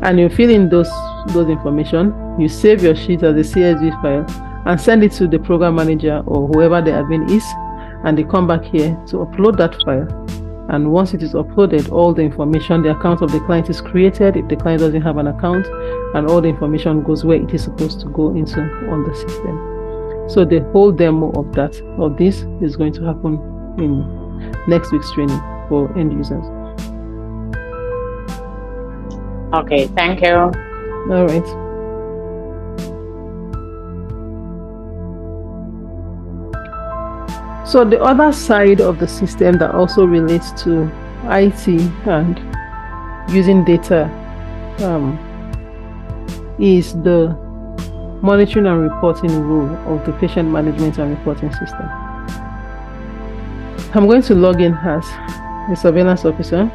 and you fill in those information. You save your sheet as a CSV file and send it to the program manager or whoever the admin is, and they come back here to upload that file. And once it is uploaded, all the information, the account of the client is created if the client doesn't have an account, and all the information goes where it is supposed to go into on the system. So the whole demo of this is going to happen in next week's training for end users. Okay, thank you. All right. So the other side of the system that also relates to IT and using data is the monitoring and reporting rule of the patient management and reporting system. I'm going to log in as a surveillance officer.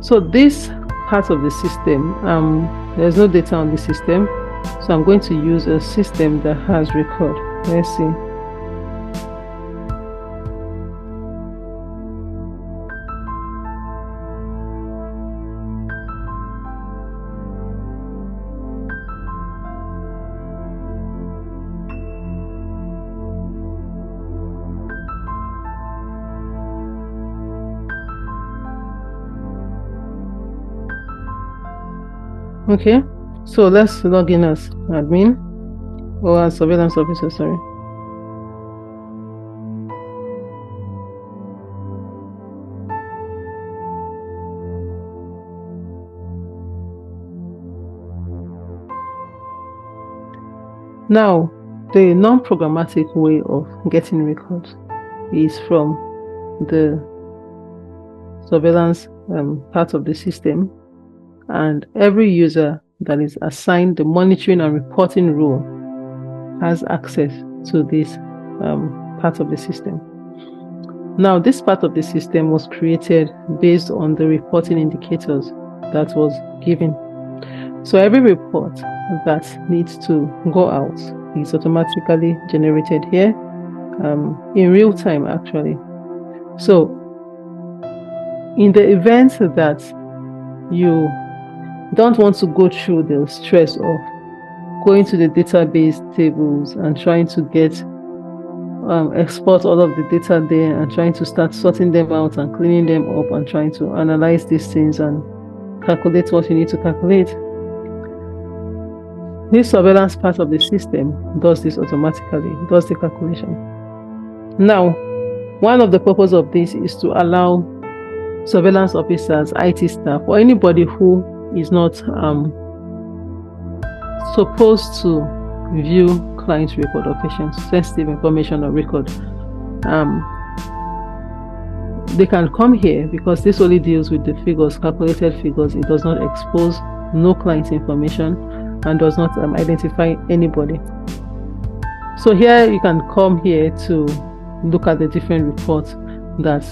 So this part of the system, there's no data on the system. So I'm going to use a system that has record. Let's see. Okay, so let's log in as admin or as surveillance officer, sorry. Now, the non-programmatic way of getting records is from the surveillance part of the system, and every user that is assigned the monitoring and reporting role has access to this part of the system. Now, this part of the system was created based on the reporting indicators that was given. So every report that needs to go out is automatically generated here in real time, actually. So in the event that you don't want to go through the stress of going to the database tables and trying to get export all of the data there and trying to start sorting them out and cleaning them up and trying to analyze these things and calculate what you need to calculate, this surveillance part of the system does this automatically, does the calculation. Now, one of the purposes of this is to allow surveillance officers, IT staff, or anybody who is not supposed to view client record or patient sensitive information or record, they can come here because this only deals with the figures, calculated figures. It does not expose no client information and does not identify anybody. So here you can come here to look at the different reports that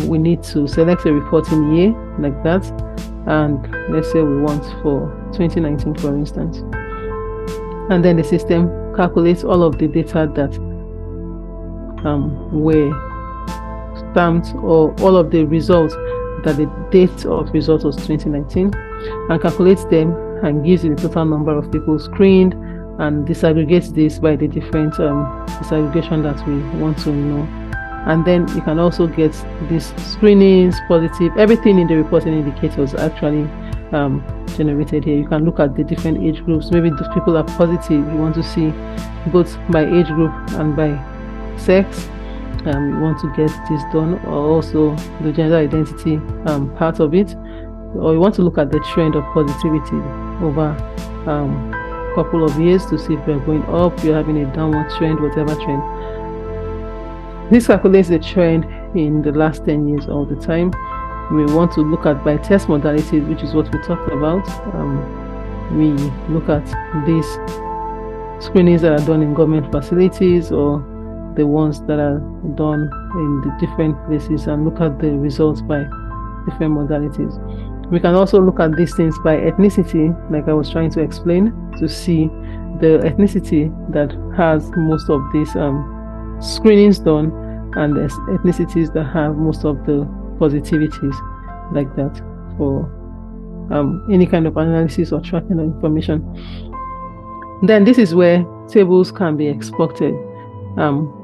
we need to select a reporting year like that, and let's say we want for 2019 for instance, and then the system calculates all of the data that were stamped, or all of the results that the date of result was 2019, and calculates them and gives you the total number of people screened and disaggregates this by the different disaggregation that we want to know. And then you can also get these screenings, positive, everything in the reporting indicators actually generated here. You can look at the different age groups. Maybe those people are positive. You want to see both by age group and by sex. You want to get this done, or also the gender identity part of it. Or you want to look at the trend of positivity over a couple of years to see if we're going up, you're having a downward trend, whatever trend. This calculates the trend in the last 10 years all the time. We want to look at by test modalities, which is what we talked about. We look at these screenings that are done in government facilities or the ones that are done in the different places, and look at the results by different modalities. We can also look at these things by ethnicity, like I was trying to explain, to see the ethnicity that has most of these screenings done and the ethnicities that have most of the positivities, like that, for any kind of analysis or tracking of information. Then this is where tables can be exported.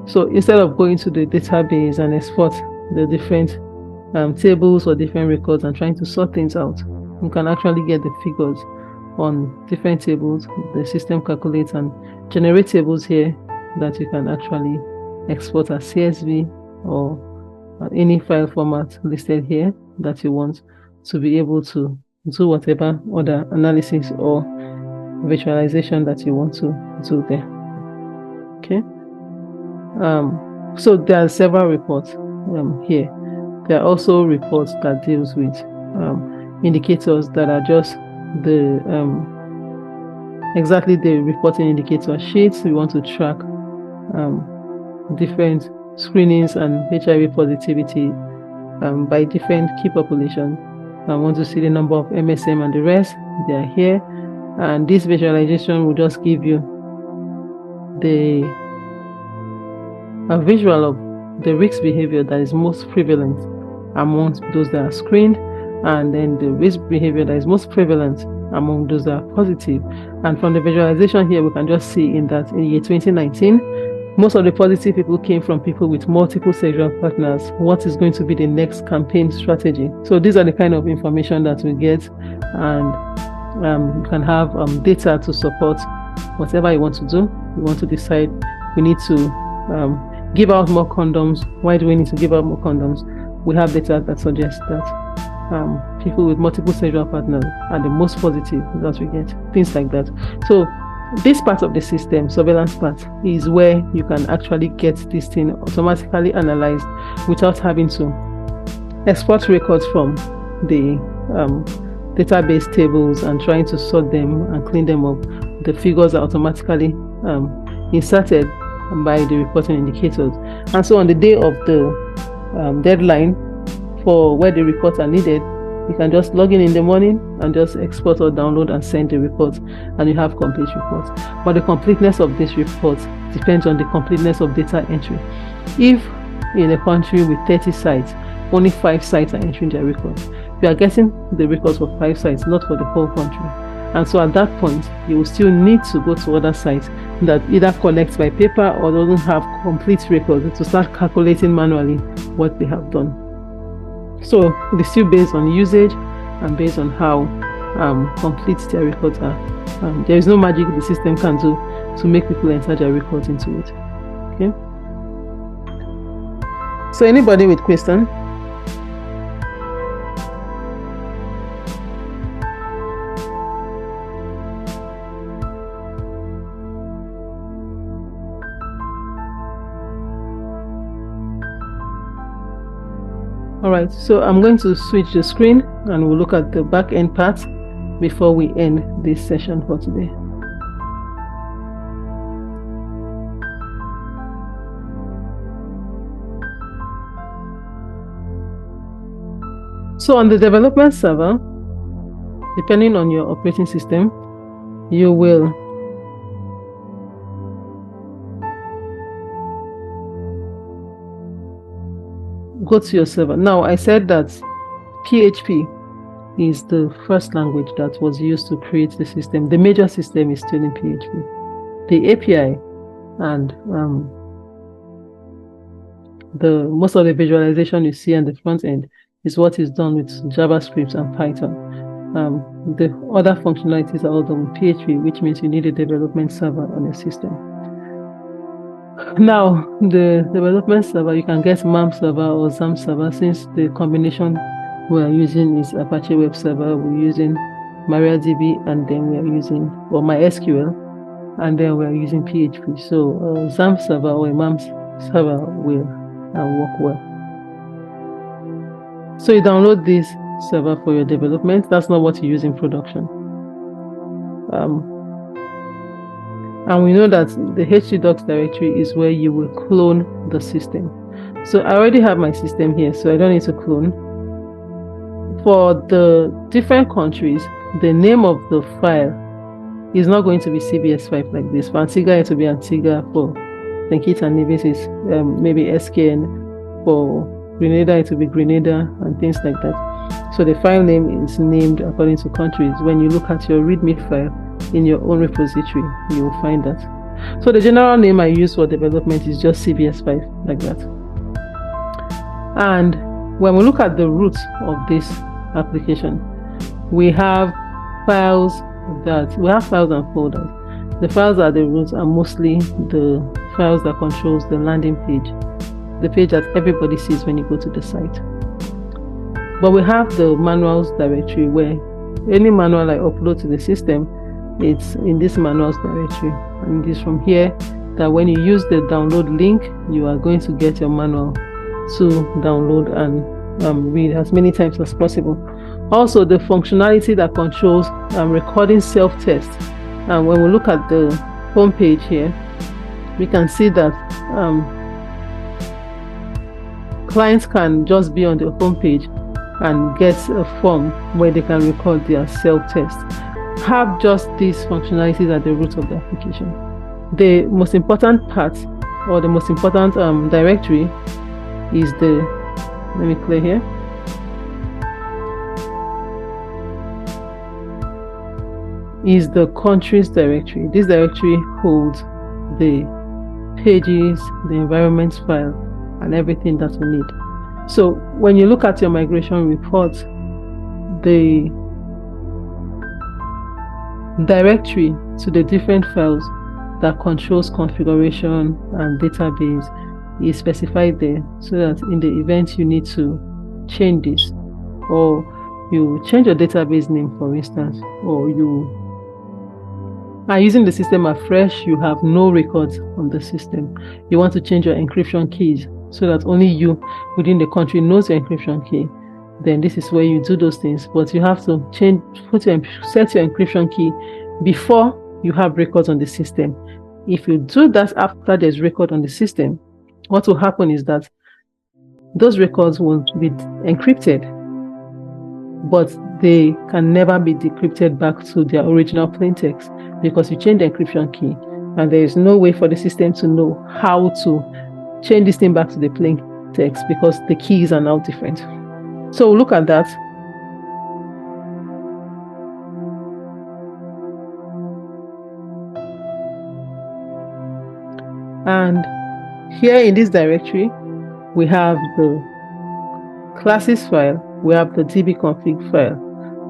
So instead of going to the database and export the different tables or different records and trying to sort things out, you can actually get the figures on different tables. The system calculates and generates tables here that you can actually export as CSV or any file format listed here that you want to be able to do whatever other analysis or visualization that you want to do there. Okay. So there are several reports here. There are also reports that deals with indicators that are just the exactly the reporting indicator sheets. We want to track different screenings and HIV positivity by different key populations. I want to see the number of MSM and the rest. They are here, and this visualization will just give you a visual of the risk behavior that is most prevalent amongst those that are screened, and then the risk behavior that is most prevalent among those that are positive. And from the visualization here, we can just see in that in year 2019, most of the positive people came from people with multiple sexual partners. What is going to be the next campaign strategy? So these are the kind of information that we get, and you can have data to support whatever you want to do. You want to decide we need to give out more condoms. Why do we need to give out more condoms? We have data that suggests that people with multiple sexual partners are the most positive that we get, things like that. So this part of the system, surveillance part, is where you can actually get this thing automatically analyzed without having to export records from the database tables and trying to sort them and clean them up. The figures are automatically inserted by the reporting indicators. And so on the day of the deadline for where the reports are needed, you can just log in the morning and just export or download and send the reports, and you have complete reports. But the completeness of this report depends on the completeness of data entry. If in a country with 30 sites, only 5 sites are entering their records, you are getting the records for 5 sites, not for the whole country. And so at that point, you will still need to go to other sites that either collect by paper or doesn't have complete records to start calculating manually what they have done. So it is still based on usage and based on how complete their records are. There is no magic the system can do to make people enter their records into it. Okay. So anybody with question? All right, so I'm going to switch the screen and we'll look at the back end part before we end this session for today. So on the development server, depending on your operating system, you will go to your server. Now, I said that PHP is the first language that was used to create the system. The major system is still in PHP. The API and the most of the visualization you see on the front end is what is done with JavaScript and Python. The other functionalities are all done with PHP, which means you need a development server on your system. Now, the development server, you can get MAM server or XAMPP server, since the combination we are using is Apache Web Server, we're using MariaDB, and then we are using MySQL, and then we are using PHP. So XAMPP server or a MAM server will work well. So you download this server for your development. That's not what you use in production. And we know that the htdocs directory is where you will clone the system. So I already have my system here, so I don't need to clone. For the different countries, the name of the file is not going to be CBS5 like this. For Antigua, it will be Antigua. For St. Kitts and Nevis, it's maybe SKN. For Grenada, it will be Grenada, and things like that. So the file name is named according to countries. When you look at your README file in your own repository, you will find that. So the general name I use for development is just CBS5, like that. And when we look at the root of this application, we have files that we have files and folders. The files at the root are mostly the files that controls the landing page, the page that everybody sees when you go to the site. But we have the manuals directory, where any manual I upload to the system, it's in this manuals directory. And it is from here that when you use the download link, you are going to get your manual to download and read as many times as possible. Also, the functionality that controls recording self-test. And when we look at the home page here, we can see that clients can just be on the home page and get a form where they can record their self-test. Have just these functionalities at the root of the application. The most important part, or the most important directory, is the, let me clear here, is the countries directory. This directory holds the pages, the environments file, and everything that we need. So when you look at your migration report, the directory to the different files that controls configuration and database is specified there, so that in the event you need to change this, or you change your database name, for instance, or you are using the system afresh, you have no records on the system, you want to change your encryption keys so that only you within the country knows your encryption key, then this is where you do those things. But you have to set your encryption key before you have records on the system. If you do that after there's record on the system, what will happen is that those records will be encrypted, but they can never be decrypted back to their original plaintext, because you change the encryption key and there is no way for the system to know how to change this thing back to the plain text, because the keys are now different. So look at that. And here in this directory, we have the classes file, we have the dbconfig file,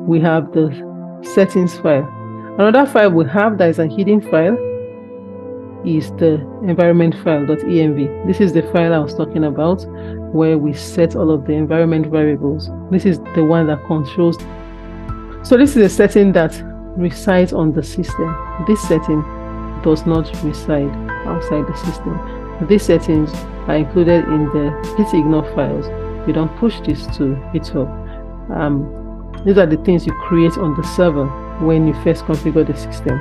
we have the settings file. Another file we have that is a hidden file is the environment file.env. This is the file I was talking about, where we set all of the environment variables. This is the one that controls. So this is a setting that resides on the system. This setting does not reside outside the system. These settings are included in the gitignore files. You don't push this to GitHub. These are the things you create on the server when you first configure the system.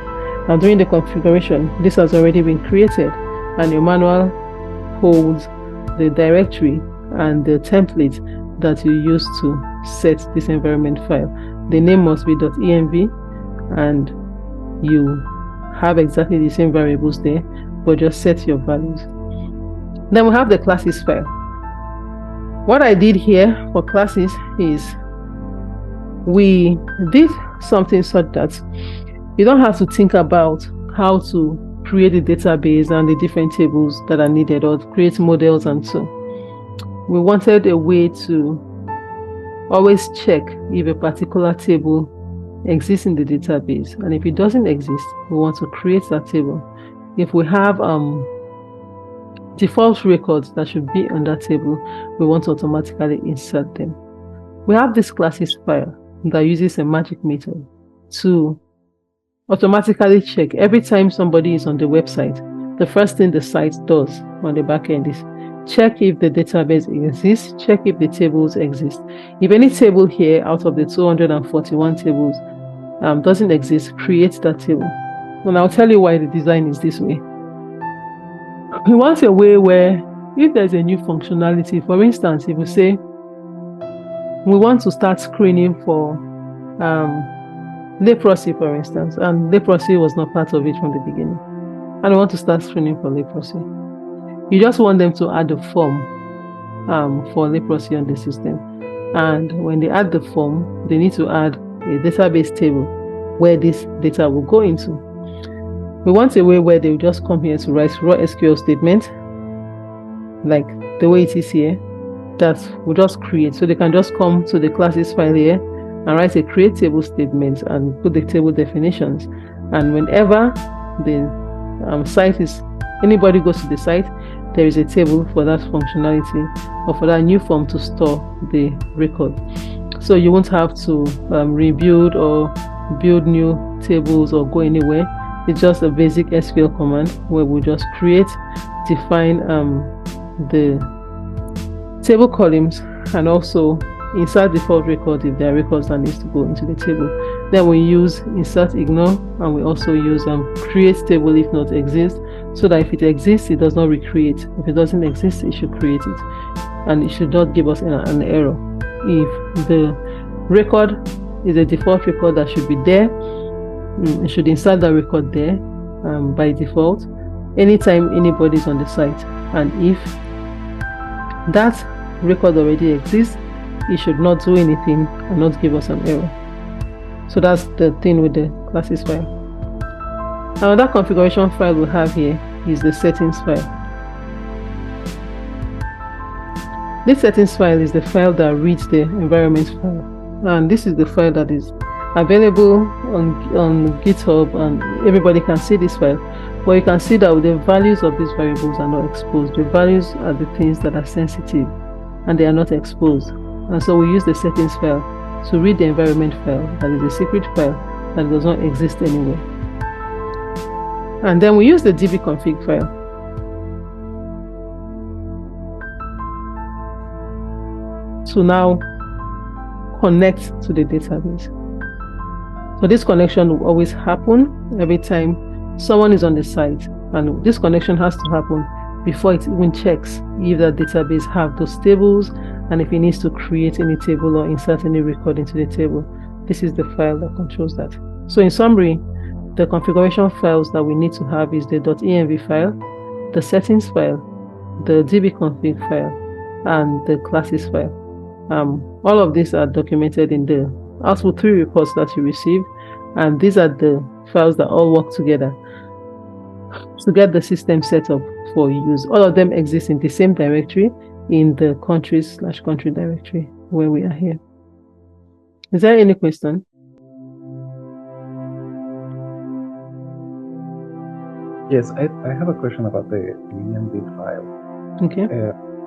Now during the configuration, this has already been created, and your manual holds the directory and the template that you use to set this environment file. The name must be .env, and you have exactly the same variables there, but just set your values. Then we have the classes file. What I did here for classes is we did something such that you don't have to think about how to create a database and the different tables that are needed, or create models and so. We wanted a way to always check if a particular table exists in the database, and if it doesn't exist, we want to create that table. If we have default records that should be on that table, we want to automatically insert them. We have this classes file that uses a magic method to automatically check every time somebody is on the website. The first thing the site does on the back end is check if the database exists, check if the tables exist. If any table here out of the 241 tables doesn't exist, create that table. And I'll tell you why the design is this way. We want a way where if there's a new functionality, for instance, if we say we want to start screening for leprosy, for instance, and leprosy was not part of it from the beginning, and we want to start screening for leprosy, you just want them to add a form for leprosy on the system. And when they add the form, they need to add a database table where this data will go into. We want a way where they will just come here to write raw SQL statement, like the way it is here, that will just create. So they can just come to the classes file here and write a create table statement and put the table definitions. And whenever the site is, anybody goes to the site, there is a table for that functionality or for that new form to store the record. So you won't have to rebuild or build new tables or go anywhere. It's just a basic SQL command where we just create, define the table columns, and also insert default record if there are records that needs to go into the table. Then we use insert ignore, and we also use create table if not exists, so that if it exists, it does not recreate. If it doesn't exist, it should create it, and it should not give us an error. If the record is a default record that should be there, it should insert that record there by default anytime anybody is on the site. And if that record already exists, it should not do anything and not give us an error. So that's the thing with the classes file. Another configuration file we have here is the settings file. This settings file is the file that reads the environment file, and this is the file that is available on GitHub, and everybody can see this file. But you can see that the values of these variables are not exposed. The values are the things that are sensitive and they are not exposed. And so we use the settings file to read the environment file, that is a secret file that does not exist anywhere. And then we use the dbconfig file. To now connect to the database. So this connection will always happen every time someone is on the site, and this connection has to happen before it even checks if the database have those tables and if it needs to create any table or insert any record into the table. This is the file that controls that. So in summary, the configuration files that we need to have is the .env file, the settings file, the dbconfig file, and the classes file. All of these are documented in the output 3 reports that you receive, and these are the files that all work together to get the system set up for use. All of them exist in the same directory in the countries/country directory where we are here. Is there any question? Yes, I have a question about the env file. Okay.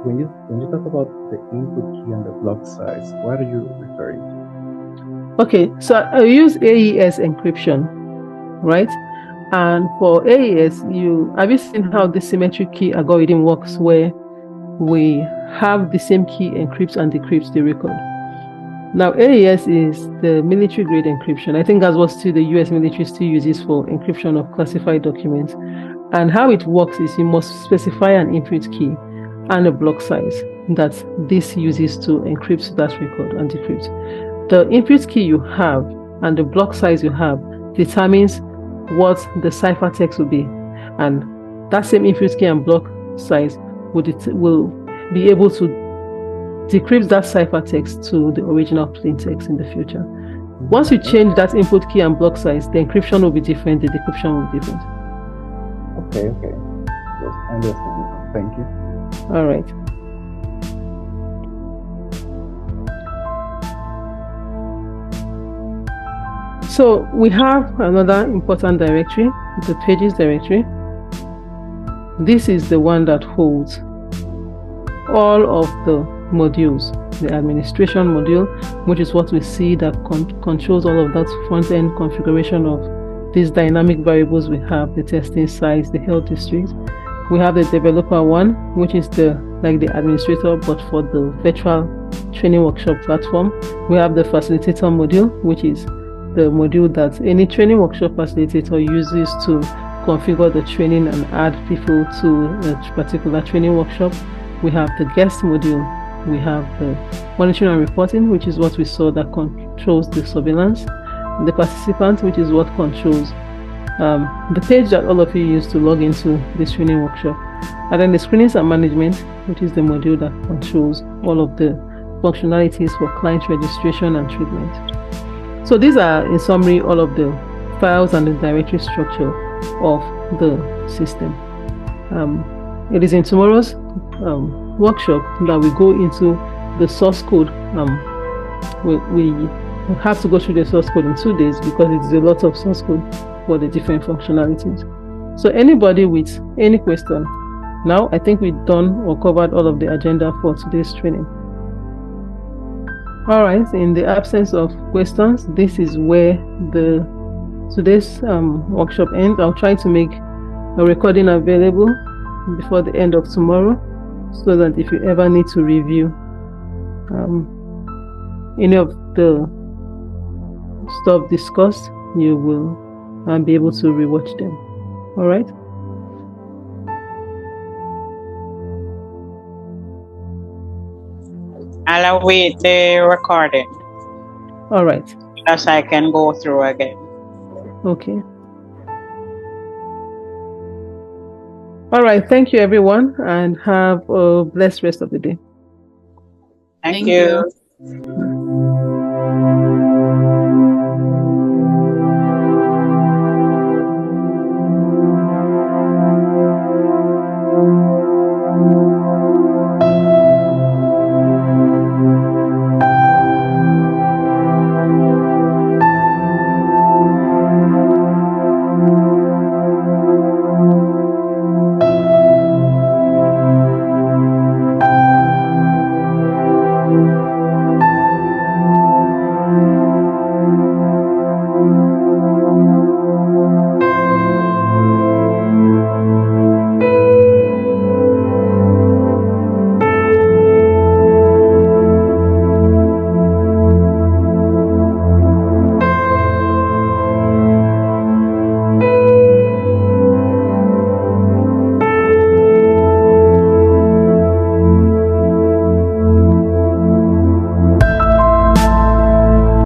When you talk about the input key and the block size, what are you referring to? Okay, so I use AES encryption, right? And for AES, have you seen how the symmetric key algorithm works, where we have the same key encrypts and decrypts the record? Now, AES is the military grade encryption. I think that's what the US military still uses for encryption of classified documents. And how it works is you must specify an input key and a block size that this uses to encrypt that record and decrypt. The input key you have and the block size you have determines what the ciphertext will be, and that same input key and block size will be able to decrypt that ciphertext to the original plain text in the future. Once you change that input key and block size, the encryption will be different, the decryption will be different. Okay. Yes, I understand. Thank you. All right. So we have another important directory, the pages directory. This is the one that holds all of the modules, the administration module, which is what we see that controls all of that front-end configuration of these dynamic variables we have, the testing sites, the health districts. We have the developer one, which is like the administrator, but for the virtual training workshop platform. We have the facilitator module, which is the module that any training workshop facilitator uses to configure the training and add people to a particular training workshop. We have the guest module. We have the monitoring and reporting, which is what we saw that controls the surveillance. The participant, which is what controls the page that all of you use to log into this training workshop. And then the screenings and management, which is the module that controls all of the functionalities for client registration and treatment. So these are, in summary, all of the files and the directory structure of the system. It is in tomorrow's workshop that we go into the source code. We have to go through the source code in 2 days because it's a lot of source code for the different functionalities. So anybody with any question, now I think we've done or covered all of the agenda for today's training. All right, in the absence of questions, this is where today's workshop ends. I'll try to make a recording available before the end of tomorrow, so that if you ever need to review any of the stuff discussed, you will be able to rewatch them. All right. I'll await the recording. All right. As I can go through again. Okay. All right. Thank you, everyone, and have a blessed rest of the day. Thank you.